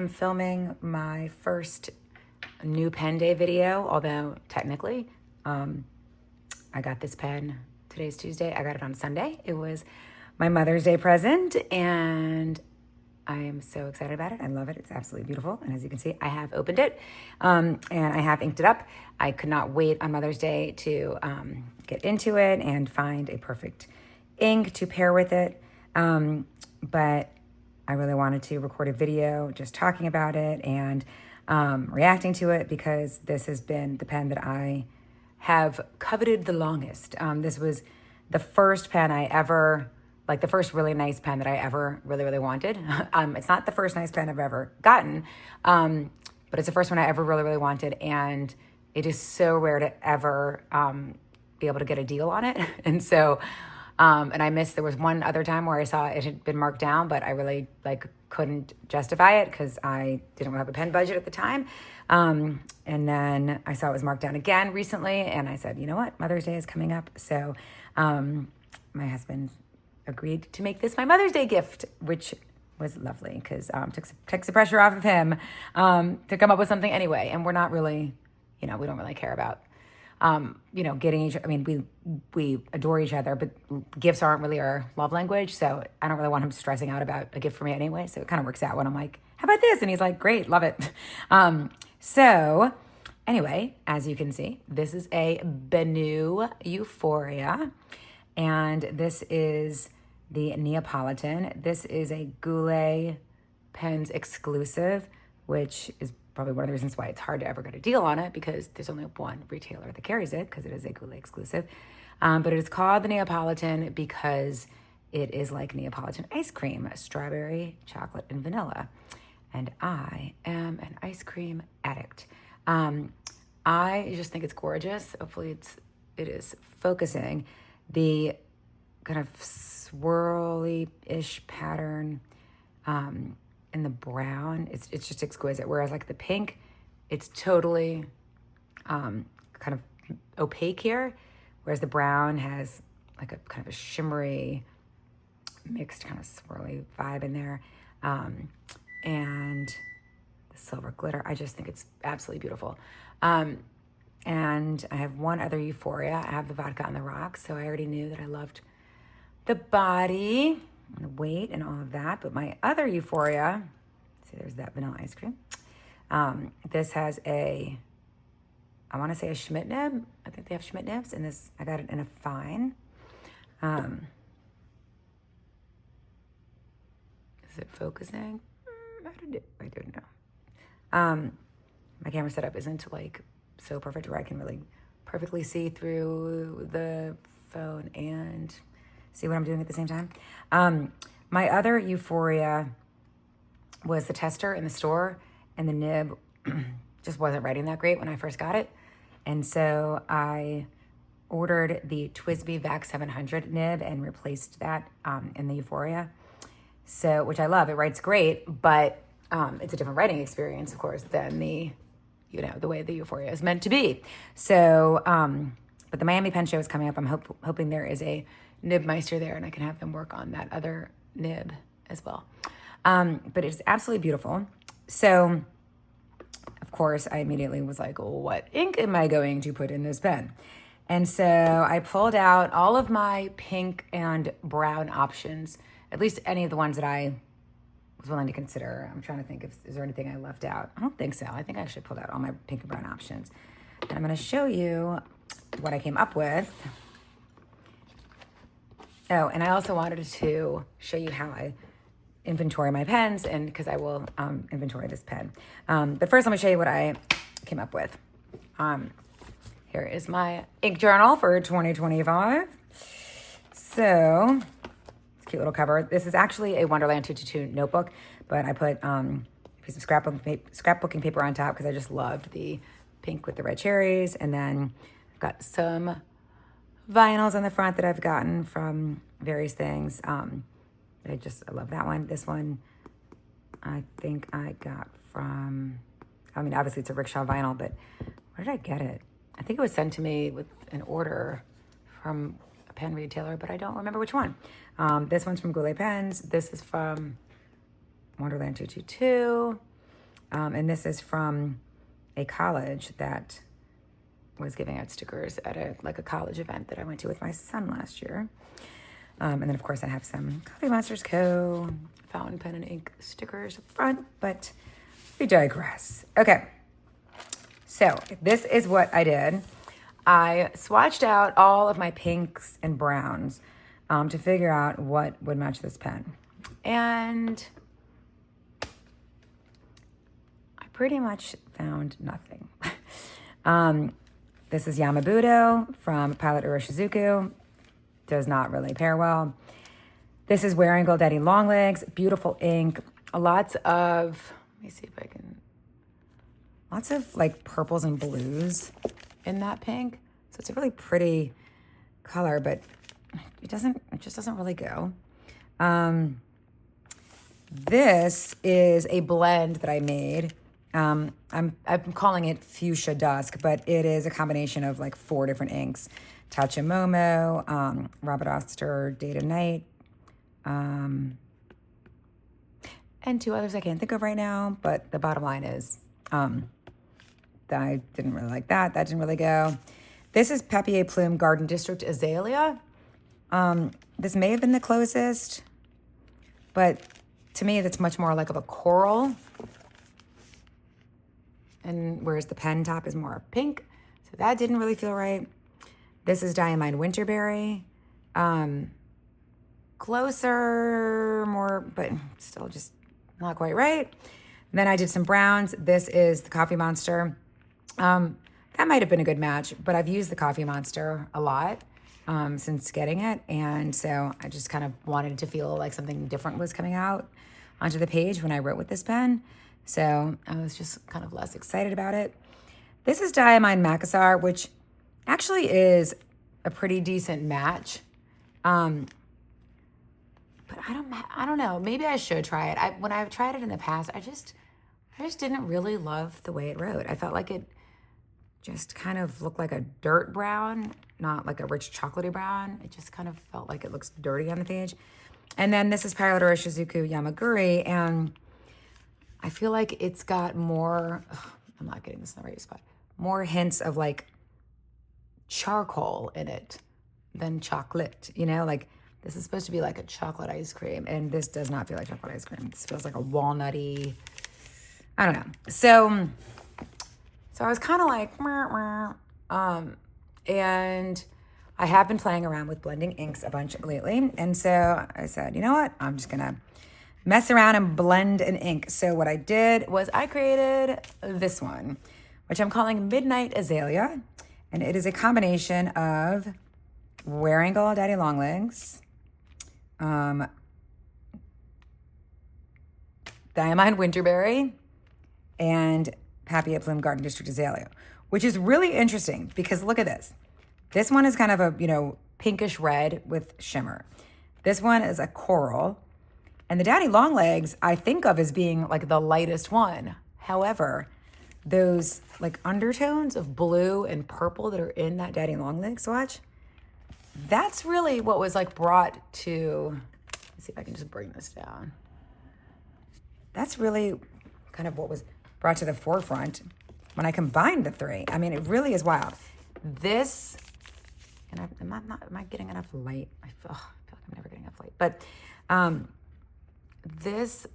am filming my first new pen day video, although technically I got this pen, today's Tuesday, I got it on Sunday. It was my Mother's Day present and I am so excited about it. I love it. It's absolutely beautiful. And as you can see, I have opened it and I have inked it up. I could not wait on Mother's Day to get into it and find a perfect ink to pair with it. But I really wanted to record a video just talking about it and reacting to it because this has been the pen that I have coveted the longest. This was the first pen I ever, like the first really nice pen that I ever really wanted. It's not the first nice pen I've ever gotten, but it's the first one I ever really wanted. And it is so rare to ever be able to get a deal on it. And so, and I missed, there was one other time where I saw it had been marked down, but I really couldn't justify it because I didn't have a pen budget at the time. And then I saw it was marked down again recently and I said, you know what, Mother's Day is coming up. So my husband agreed to make this my Mother's Day gift, which was lovely because takes the pressure off of him to come up with something anyway. And we're not really, we don't really care about getting each, I mean, we adore each other, but gifts aren't really our love language. So I don't really want him stressing out about a gift for me anyway. So it kind of works out when I'm like, how about this? And he's like, great, love it. So anyway, as you can see, this is a Benu Euphoria, and this is the Neapolitan. This is a Goulet Pens exclusive, which is probably one of the reasons why it's hard to ever get a deal on it because there's only one retailer that carries it because it is a Goulet exclusive. But it is called the Neapolitan because it is like Neapolitan ice cream, strawberry, chocolate, and vanilla. And I am an ice cream addict. I just think it's gorgeous. Hopefully it is focusing. The kind of swirly-ish pattern in the brown, it's just exquisite. Whereas like the pink, it's totally kind of opaque here. Whereas the brown has like a kind of a shimmery, mixed kind of swirly vibe in there. And the silver glitter, I just think it's absolutely beautiful. And I have one other Euphoria. I have the vodka on the rocks, so I already knew that I loved the body and the weight and all of that. But my other Euphoria, see, there's that vanilla ice cream. This has I want to say a Schmidt nib. I think they have Schmidt nibs, and this, I got it in a fine. Is it focusing? I don't know. My camera setup isn't so perfect where I can really perfectly see through the phone and see what I'm doing at the same time. My other Euphoria was the tester in the store, and the nib just wasn't writing that great when I first got it. And so I ordered the TWSBI VAC 700 nib and replaced that in the Euphoria. So, which I love, it writes great, but it's a different writing experience, of course, than the way the Euphoria is meant to be. So, but the Miami Pen Show is coming up. I'm hoping there is a nib meister there and I can have them work on that other nib as well. But it's absolutely beautiful. So, of course, I immediately was like, what ink am I going to put in this pen? And so I pulled out all of my pink and brown options, at least any of the ones that I was willing to consider. I'm trying to think is there anything I left out? I don't think so. I think I actually pulled out all my pink and brown options. And I'm going to show you what I came up with. Oh, and I also wanted to show you how I inventory my pens, and because I will inventory this pen. But first, let me show you what I came up with. Here is my ink journal for 2025. So, it's a cute little cover. This is actually a Wonderland 222 notebook, but I put a piece of scrapbooking paper on top because I just loved the pink with the red cherries. And then I've got some vinyls on the front that I've gotten from various things. I love that one. This one, I think I got from, obviously it's a rickshaw vinyl, but where did I get it? I think it was sent to me with an order from a pen retailer, but I don't remember which one. This one's from Goulet Pens. This is from Wonderland 222. And this is from a college that was giving out stickers at a college event that I went to with my son last year. And then, of course, I have some Coffee Monsters Co. fountain pen and ink stickers up front, but we digress. Okay, so this is what I did. I swatched out all of my pinks and browns to figure out what would match this pen. And I pretty much found nothing. This is Yamabudo from Pilot Uroshizuku. Does not really pair well. This is Wearing Gold Daddy Longlegs. Beautiful ink. Lots of, let me see if I can, lots of like purples and blues in that pink. So it's a really pretty color, but it just doesn't really go. This is a blend that I made. I'm calling it Fuchsia Dusk, but it is a combination of like 4 different inks. Tachamomo, Robert Oster, Day to Night, and 2 others I can't think of right now, but the bottom line is that I didn't really like that. That didn't really go. This is Papier Plume Garden District Azalea. This may have been the closest, but to me, that's much more like of a coral. And whereas the pen top is more pink. So that didn't really feel right. This is Diamine Winterberry. Closer, more, but still just not quite right. And then I did some browns. This is the Coffee Monster. That might have been a good match, but I've used the Coffee Monster a lot since getting it. And so I just kind of wanted to feel like something different was coming out onto the page when I wrote with this pen. So I was just kind of less excited about it. This is Diamine Macassar, which actually is a pretty decent match. But I don't know. Maybe I should try it. When I've tried it in the past, I just didn't really love the way it wrote. I felt like it just kind of looked like a dirt brown, not like a rich chocolatey brown. It just kind of felt like it looks dirty on the page. And then this is Pilot Uroshizuku Yamaguri, and I feel like it's got more, I'm not getting this in the right spot, more hints of like charcoal in it than chocolate, you know? Like this is supposed to be like a chocolate ice cream, and this does not feel like chocolate ice cream. This feels like a walnutty, I don't know. So I was kind of like, and I have been playing around with blending inks a bunch lately. And so I said, you know what? I'm just gonna mess around and blend an ink. So what I did was I created this one, which I'm calling Midnight Azalea. And it is a combination of Wearing Gold Daddy Longlegs, Diamine Winterberry, and Papier Plume Garden District Azalea, which is really interesting because look at this. This one is kind of a, pinkish red with shimmer. This one is a coral. And the Daddy Longlegs I think of as being like the lightest one. However, those like undertones of blue and purple that are in that Daddy Longlegs swatch, that's really what was like brought to, let's see if I can just bring this down. That's really kind of what was brought to the forefront when I combined the 3. I mean, it really is wild. This, and am I getting enough light? I feel like I'm never getting enough light. But this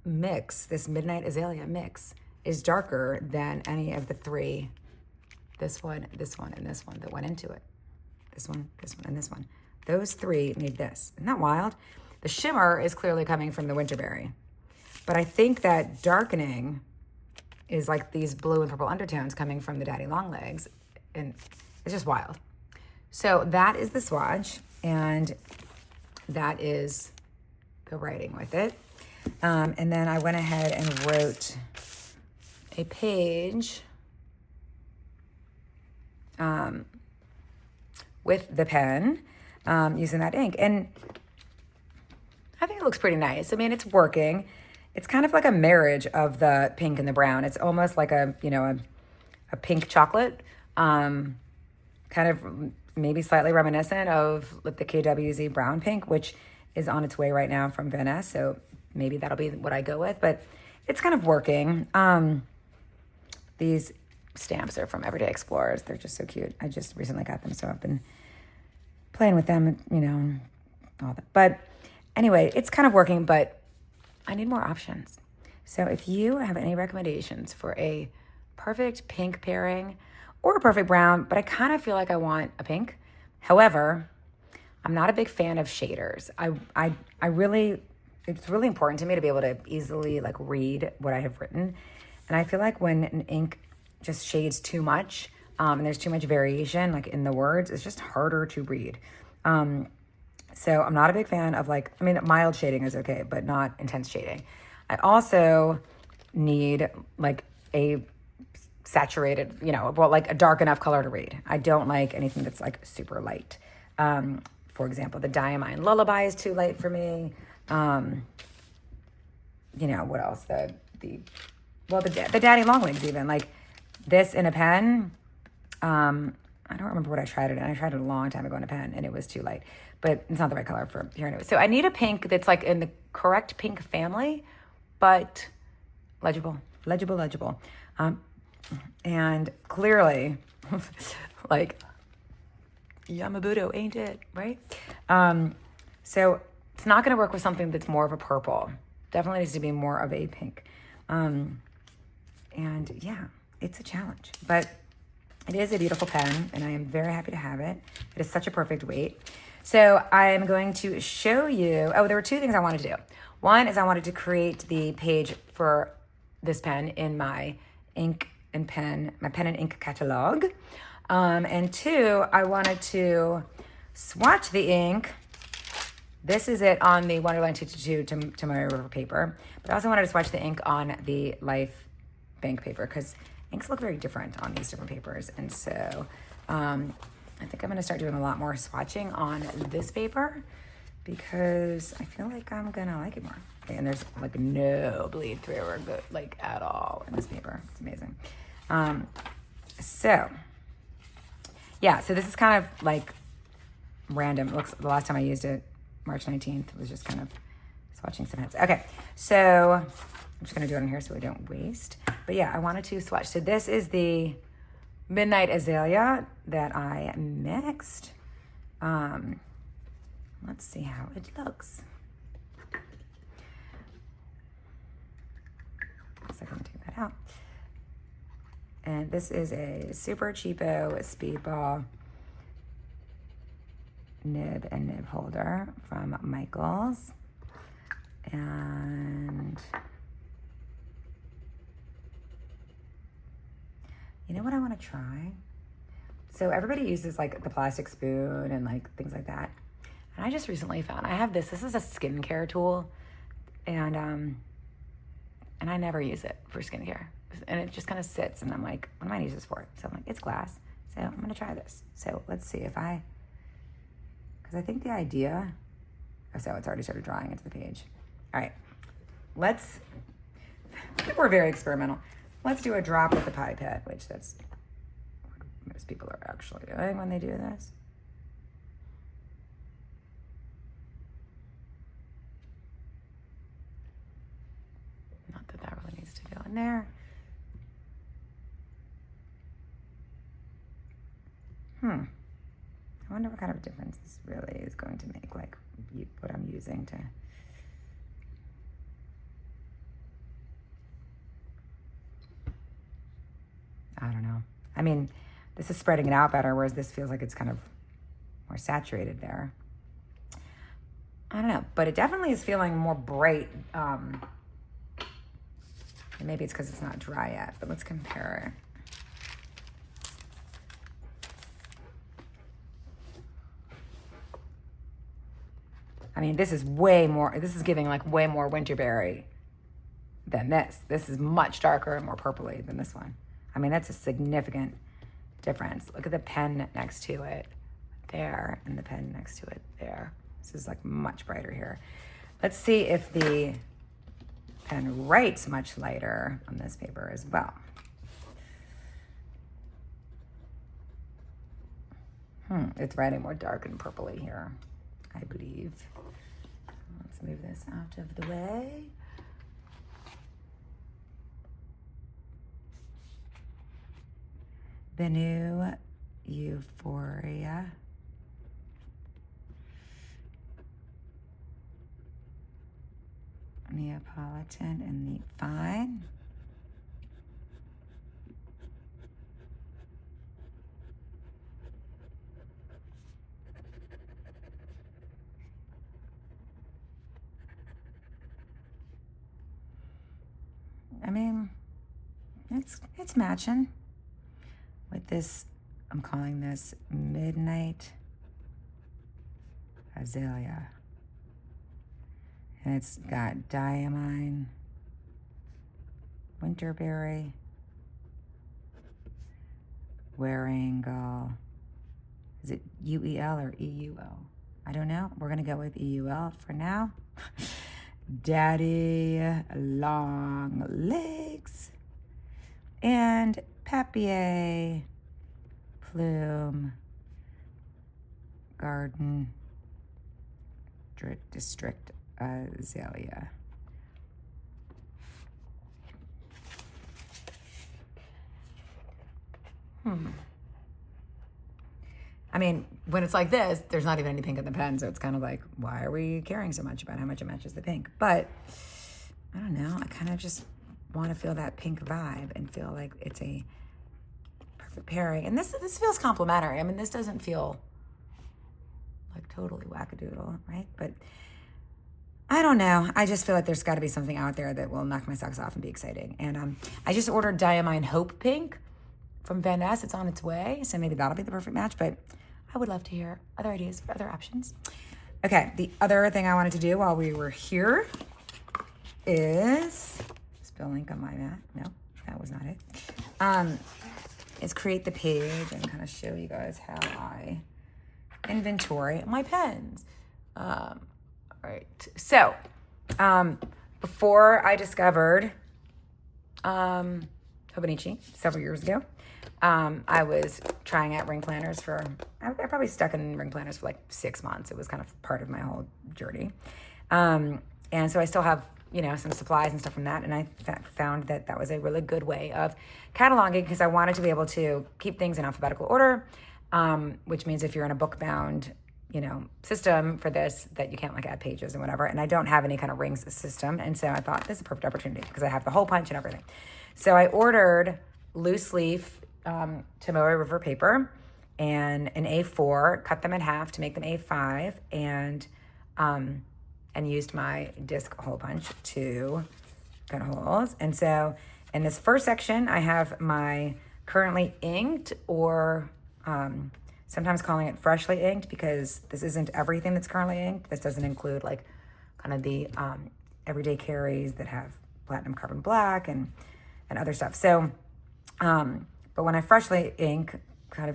mix, this Midnight Azalea mix, is darker than any of the 3. This one, and this one that went into it. This one, and this one. Those 3 made this. Isn't that wild? The shimmer is clearly coming from the Winterberry. But I think that darkening is like these blue and purple undertones coming from the Daddy Longlegs. And it's just wild. So that is the swatch. And that is the writing with it. And then I went ahead and wrote a page with the pen using that ink. And I think it looks pretty nice. I mean, it's working. It's kind of like a marriage of the pink and the brown. It's almost like a pink chocolate, kind of maybe slightly reminiscent of like the KWZ brown pink, which is on its way right now from Venice. So maybe that'll be what I go with. But it's kind of working. These stamps are from Everyday Explorers. They're just so cute. I just recently got them, so I've been playing with them, you know, all that. But anyway, it's kind of working, but I need more options. So if you have any recommendations for a perfect pink pairing or a perfect brown, but I kind of feel like I want a pink. However, I'm not a big fan of shaders. I really, it's really important to me to be able to easily like read what I have written. And I feel like when an ink just shades too much, and there's too much variation like in the words, it's just harder to read. So I'm not a big fan of like, I mean, mild shading is okay, but not intense shading. I also need like a saturated, you know, well, like a dark enough color to read. I don't like anything that's like super light. For example, the Diamine Lullaby is too light for me. You know, what else? The Daddy Longlegs even. Like this in a pen, I don't remember what I tried it in. I tried it a long time ago in a pen and it was too light. But it's not the right color for here anyway. So I need a pink that's like in the correct pink family, but legible. And clearly, like, Yamabudo, ain't it, right? So it's not going to work with something that's more of a purple. Definitely needs to be more of a pink. And yeah, it's a challenge. But it is a beautiful pen, and I am very happy to have it. It is such a perfect weight. So I'm going to show you, oh, there were two things I wanted to do. One is I wanted to create the page for this pen in my ink and pen, my pen and ink catalog. And two, I wanted to swatch the ink. This is it on the Wonderland 222 to my river paper. But I also wanted to swatch the ink on the Life Bank paper because inks look very different on these different papers. And so I think I'm going to start doing a lot more swatching on this paper because I feel like I'm going to like it more. And there's like no bleed through or good, like at all in this paper. It's amazing. So yeah, so this is kind of like random. It looks, the last time I used it, March 19th, was just kind of swatching some heads. Okay, so I'm just going to do it on here so we don't waste. But yeah, I wanted to swatch. So this is the Midnight Azalea that I mixed. Let's see how it looks. So I can take that out. And this is a super cheapo Speedball nib and nib holder from Michaels. And you know what I want to try? So everybody uses like the plastic spoon and like things like that. And I just recently found, I have this. This is a skincare tool. And I never use it for skincare. And it just kind of sits and I'm like, what am I going to use this for? So I'm like, it's glass. So I'm going to try this. So let's see if because I think the idea, so it's already started drawing into the page. All right, I think we're very experimental. Let's do a drop with the pipette, which that's what most people are actually doing when they do this. Not that that really needs to go in there. I wonder what kind of difference this really is going to make, like what I'm using to. I don't know. I mean, this is spreading it out better, whereas this feels like it's kind of more saturated there. I don't know, but it definitely is feeling more bright. And maybe it's because it's not dry yet, but let's compare it. I mean, this is giving like way more Winterberry than this. This is much darker and more purpley than this one. I mean, that's a significant difference. Look at the pen next to it there and the pen next to it there. This is like much brighter here. Let's see if the pen writes much lighter on this paper as well. It's writing more dark and purpley here, I believe. Let's move this out of the way. Benu Euphoria Neapolitan in the fine. I mean, it's matching with this. I'm calling this Midnight Azalea. And it's got diamine, winterberry, wearingle. Is it UEL or EUL? I don't know. We're going to go with EUL for now. Daddy long legs. And papier, plume, garden, district azalea. I mean, when it's like this, there's not even any pink in the pen, so it's kind of like, why are we caring so much about how much it matches the pink? But I don't know. I kind of just want to feel that pink vibe and feel like it's a perfect pairing. And this feels complimentary. I mean, this doesn't feel like totally wackadoodle, right? But I don't know. I just feel like there's got to be something out there that will knock my socks off and be exciting. And I just ordered Diamine Hope Pink from Van Ness. It's on its way, so maybe that'll be the perfect match. But I would love to hear other ideas for other options. Okay, the other thing I wanted to do while we were here is spill ink on my mat. No, that was not it. Is create the page and kind of show you guys how I inventory my pens. All right. So, before I discovered Hobonichi several years ago, I was trying out ring planners I probably stuck in ring planners for like 6 months. It was kind of part of my whole journey. And so I still have, some supplies and stuff from that. And I found that was a really good way of cataloging because I wanted to be able to keep things in alphabetical order, which means if you're in a book bound, system for this, that you can't like add pages and whatever. And I don't have any kind of rings system. And so I thought this is a perfect opportunity because I have the hole punch and everything. So I ordered loose leaf Tomoe River paper and an A4, cut them in half to make them A5, and used my disc hole punch to cut holes. And so in this first section, I have my currently inked or sometimes calling it freshly inked because this isn't everything that's currently inked. This doesn't include like kind of the everyday carries that have platinum carbon black and other stuff. So, but when I freshly ink,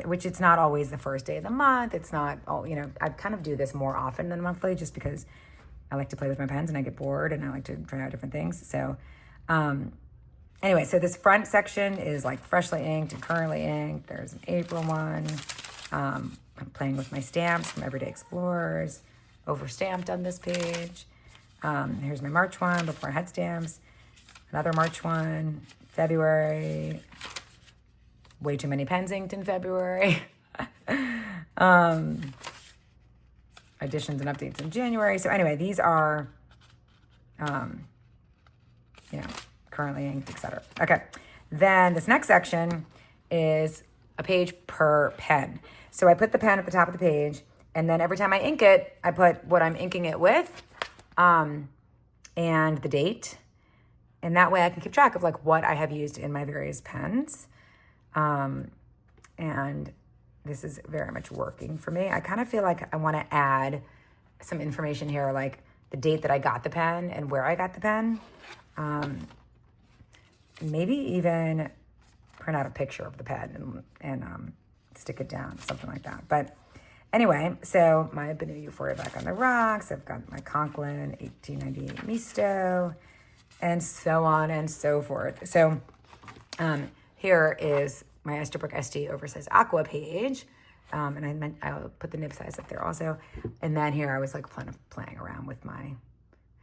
which it's not always the first day of the month, it's not all, I kind of do this more often than monthly just because I like to play with my pens and I get bored and I like to try out different things. So, anyway, so this front section is like freshly inked and currently inked. There's an April one. I'm playing with my stamps from Everyday Explorers, overstamped on this page. Here's my March one before I had stamps. Another March one, February. Way too many pens inked in February. Additions and updates in January. So anyway, these are, currently inked, etc. Okay. Then this next section is a page per pen. So I put the pen at the top of the page, and then every time I ink it, I put what I'm inking it with, and the date. And that way I can keep track of like what I have used in my various pens. And this is very much working for me. I kind of feel like I want to add some information here, like the date that I got the pen and where I got the pen. Maybe even print out a picture of the pen and stick it down, something like that. But anyway, so my Benu Euphoria back on the rocks. I've got my Conklin 1898 Misto, and so on and so forth. So here is my Esterbrook SD oversized aqua page. And I'll put the nib size up there also. And then here I was like playing around with my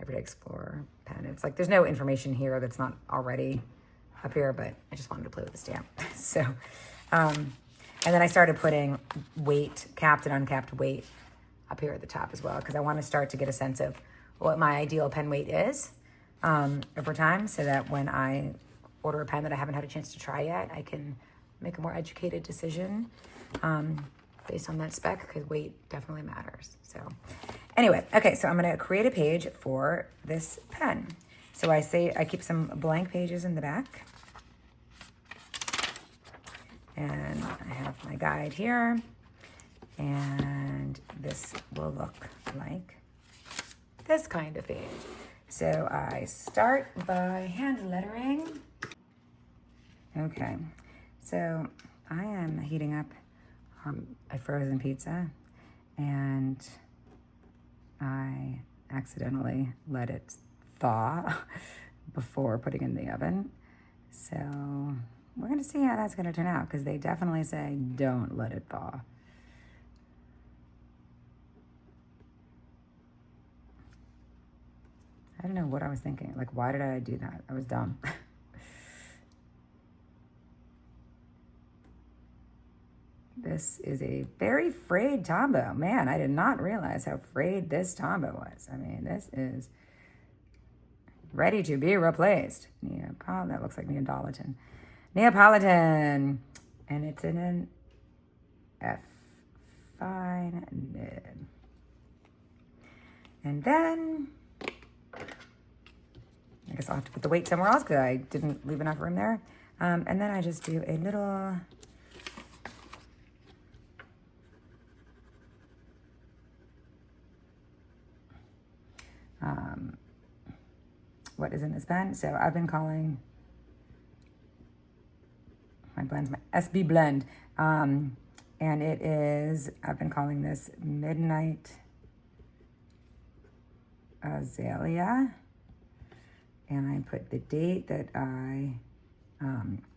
Everyday Explorer pen. It's like there's no information here that's not already up here, but I just wanted to play with the stamp. So And then I started putting weight, capped and uncapped weight up here at the top as well, because I want to start to get a sense of what my ideal pen weight is over time, so that when I order a pen that I haven't had a chance to try yet, I can make a more educated decision based on that spec, because weight definitely matters. So anyway, okay, so I'm going to create a page for this pen. So I keep some blank pages in the back. And I have my guide here. And this will look like this kind of page. So I start by hand lettering. Okay, so I am heating up a frozen pizza, and I accidentally let it thaw before putting it in the oven. So we're gonna see how that's gonna turn out, because they definitely say don't let it thaw. I don't know what I was thinking. Like, why did I do that? I was dumb. This is a very frayed Tombow. Man, I did not realize how frayed this Tombow was. I mean, this is ready to be replaced. That looks like Neapolitan. Neapolitan. And it's in an F fine nib. And then I guess I'll have to put the weight somewhere else because I didn't leave enough room there. And then I just do a little what is in this pen. So I've been calling my blends my SB blend. And it is, I've been calling this Midnight Azalea. And I put the date that I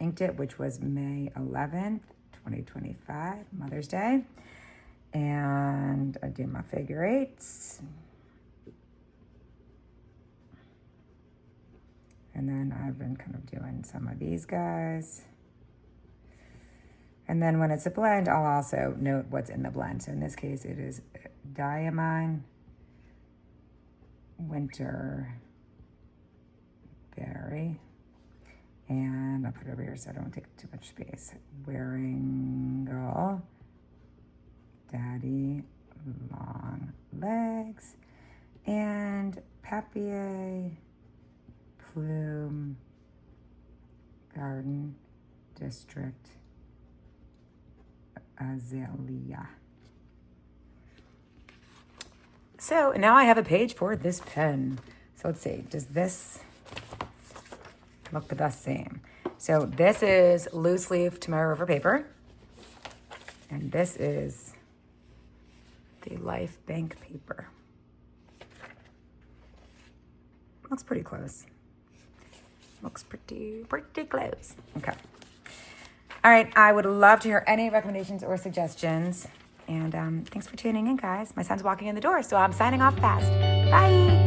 inked it, which was May 11th, 2025, Mother's Day. And I do my figure eights. And then I've been kind of doing some of these guys. And then when it's a blend, I'll also note what's in the blend. So in this case, it is Diamine, Winter Berry, and I'll put it over here so I don't take too much space. Waringle, Daddy Long Legs, and Papier Plume Garden District Azalea. So now I have a page for this pen. So let's see, does this look the same? So this is loose leaf Tomorrow River paper. And this is the Life Bank paper. Looks pretty close. Looks pretty close. Okay. All right, I would love to hear any recommendations or suggestions. And thanks for tuning in, guys. My son's walking in the door, so I'm signing off fast. Bye.